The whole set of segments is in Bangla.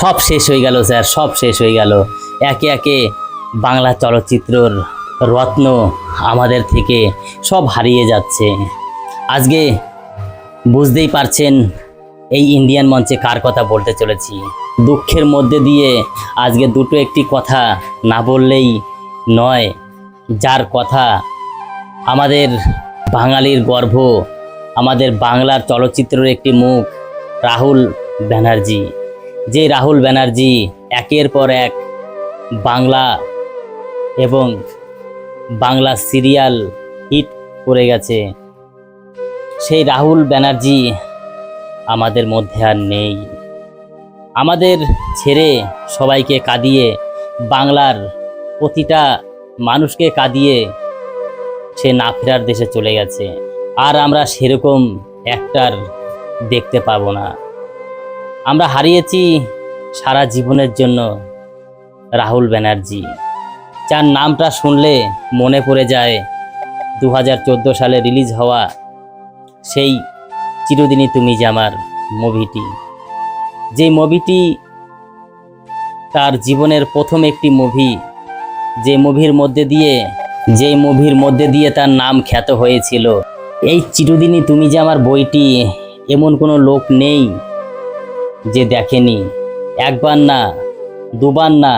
সব শেষ হয়ে গেল স্যার, সব শেষ হয়ে গেল। একে একে বাংলা চলচ্চিত্রর রত্ন আমাদের থেকে সব হারিয়ে যাচ্ছে। আজকে বুঝতেই পারছেন এই ইন্ডিয়ান মঞ্চে কার কথা বলতে চলেছি। দুঃখের মধ্যে দিয়ে আজকে দুটো একটি কথা না বললেই নয়, যার কথা আমাদের বাঙালির গর্ব, আমাদের বাংলার চলচ্চিত্রের একটি মুখ, রাহুল ব্যানার্জি। যে রাহুল ব্যানার্জি একের পর এক বাংলা এবং বাংলা সিরিয়াল হিট করে গেছে, সেই রাহুল ব্যানার্জি আমাদের মধ্যে আর নেই। আমাদের ছেড়ে সবাইকে কাঁদিয়ে, বাংলার প্রতিটা মানুষকে কাঁদিয়ে সে না ফেরার দেশে চলে গেছে। আর আমরা সেরকম অ্যাক্টর দেখতে পাবো না। আমরা হারিয়েছি সারা জীবনের জন্য রাহুল ব্যানার্জি, যার নামটা শুনলে মনে পড়ে যায় 2014 সালে রিলিজ হওয়া সেই চিরদিনই তুমি যে আমার মুভিটি। যে মুভিটি তার জীবনের প্রথম একটি মুভি, যে মুভির মধ্যে দিয়ে তার নাম খ্যাত হয়েছিল। এই চিরদিনই তুমি যে আমার বইটি এমন কোনো লোক নেই যে দেখেনি। একবার না, দুবার না,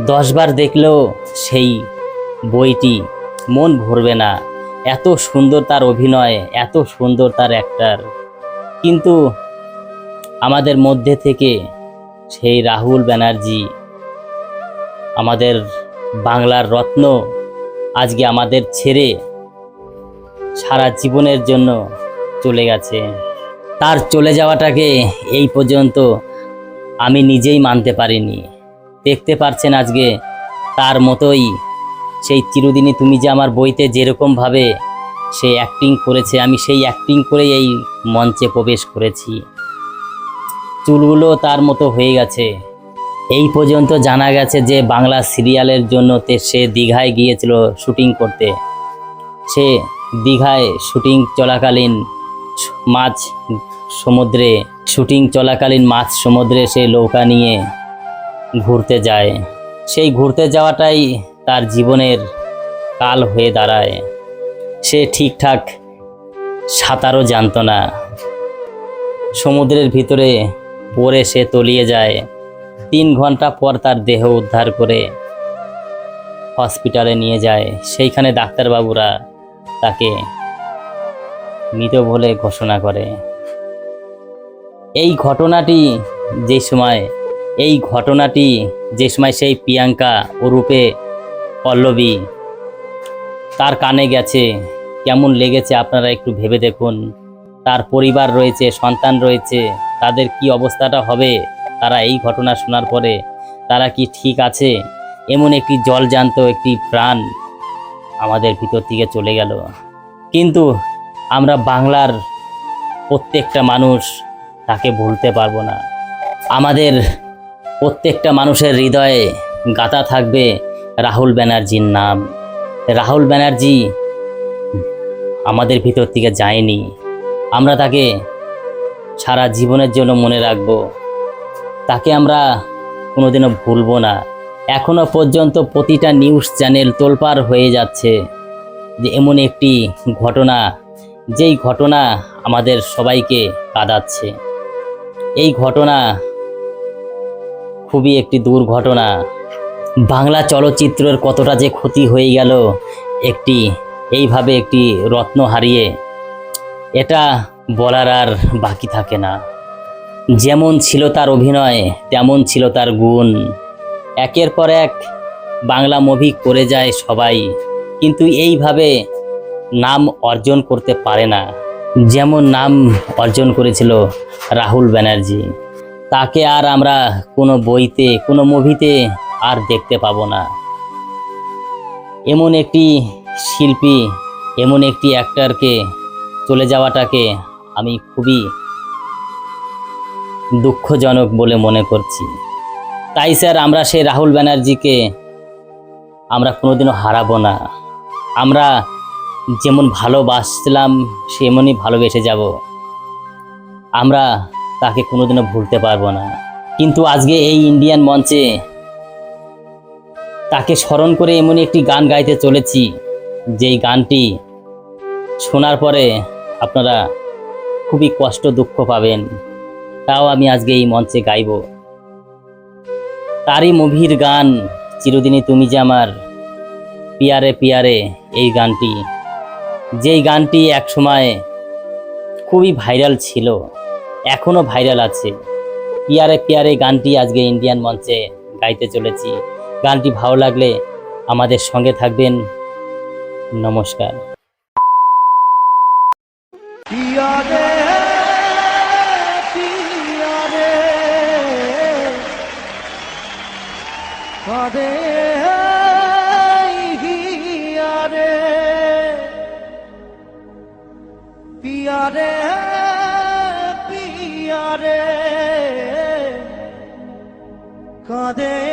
10 বার দেখলেও সেই বইটি মন ভরবে না। এত সুন্দর তার অভিনয়, এত সুন্দর তার অ্যাক্টর। কিন্তু আমাদের মধ্যে থেকে সেই রাহুল ব্যানার্জি, আমাদের বাংলার রত্ন, আজকে আমাদের ছেড়ে সারা জীবনের জন্য চলে গেছে। তার চলে যাওয়াটাকে এই পর্যন্ত আমি নিজেই মানতে পারিনি। দেখতে পারছেন আজকে তার মতোই সেই চিরদিনই তুমি যে আমার বইতে যেরকমভাবে সে অ্যাক্টিং করেছে, আমি সেই অ্যাক্টিং করে এই মঞ্চে প্রবেশ করেছি। চুলগুলো তার মতো হয়ে গেছে। এই পর্যন্ত জানা গেছে যে বাংলা সিরিয়ালের জন্য সে দীঘায় গিয়েছিল শুটিং করতে। সে দীঘায় শুটিং চলাকালীন মাঝ সমুদ্রে সে নৌকা নিয়ে ঘুরতে যায়। সেই ঘুরতে যাওয়াটাই তার জীবনের কাল হয়ে দাঁড়ায়। সে ঠিকঠাক সাঁতারও জানতো না। সমুদ্রের ভিতরে পড়ে সে তলিয়ে যায়। 3 ঘন্টা পর তার দেহ উদ্ধার করে হসপিটালে নিয়ে যায়। সেইখানে ডাক্তারবাবুরা তাকে মৃত বলে ঘোষণা করে। এই ঘটনাটি যে সময় সেই প্রিয়াঙ্কা ওরূপে পল্লবী তার কানে গেছে, কেমন লেগেছে আপনারা একটু ভেবে দেখুন। তার পরিবার রয়েছে, সন্তান রয়েছে, তাদের কি অবস্থাটা হবে? তারা এই ঘটনা শোনার পরে তারা কি ঠিক আছে? এমন একটি জলজান্ত একটি প্রাণ আমাদের ভিতর থেকে চলে গেল। কিন্তু আমরা বাংলার প্রত্যেকটা মানুষ তাকে ভুলতে পারবো না। আমাদের প্রত্যেকটা মানুষের হৃদয়ে গাঁথা থাকবে রাহুল ব্যানার্জির নাম। রাহুল ব্যানার্জি আমাদের ভিতর থেকে যায়নি। আমরা তাকে সারা জীবনের জন্য মনে রাখবো। তাকে আমরা কোনোদিনও ভুলবো না। এখনো পর্যন্ত প্রতিটা নিউজ চ্যানেল তোলপাড় হয়ে যাচ্ছে যে এমন একটি ঘটনা, যেই ঘটনা আমাদের সবাইকে কাঁদাচ্ছে। এই ঘটনা খুবই একটি দুর্ঘটনা। বাংলা চলচ্চিত্রের কতটা যে ক্ষতি হয়ে গেল এইভাবে একটি রত্ন হারিয়ে, এটা বলার আর বাকি থাকে না। যেমন ছিল তার অভিনয়, তেমন ছিল তার গুণ। একের পর এক বাংলা মুভি করে যায় সবাই, কিন্তু এইভাবে নাম অর্জন করতে পারে না যেমন নাম অর্জন করেছিল রাহুল ব্যানার্জি। তাকে আর আমরা কোনো বইতে, কোনো মুভিতে আর দেখতে পাবো না। এমন একটি শিল্পী, এমন একটি অ্যাক্টরকে চলে যাওয়াটাকে আমি খুবই দুঃখজনক বলে মনে করছি। তাই স্যার, আমরা সেই রাহুল ব্যানার্জিকে আমরা কোনোদিনও হারাবো না। আমরা যেমন ভালোবাসছিলাম সেমনই ভালোবেসে যাব। আমরা তাকে কোনোদিনও ভুলতে পারবো না। কিন্তু আজকে এই ইন্ডিয়ান মঞ্চে তাকে স্মরণ করে এমন একটি গান গাইতে চলেছি, যেই গানটি শোনার পরে আপনারা খুবই কষ্ট দুঃখ পাবেন, তাও আমি আজকে এই মঞ্চে গাইব। তারই মুভির গান চিরদিনই তুমি যে আমার, পিয়ারে পিয়ারে, এই গানটি, যেই গানটি একসময় খুবই ভাইরাল ছিল, এখনো ভাইরাল আছে। পিয়ারে পিয়ারে গানটি আজকে ইন্ডিয়ান মঞ্চে গাইতে চলেছি। গানটি ভালো লাগলে আমাদের সঙ্গে থাকবেন। নমস্কার। পিয়ারে পিয়ারে কাঁদে হিয়ারে, পিয়ারে পিয়ারে কাঁদে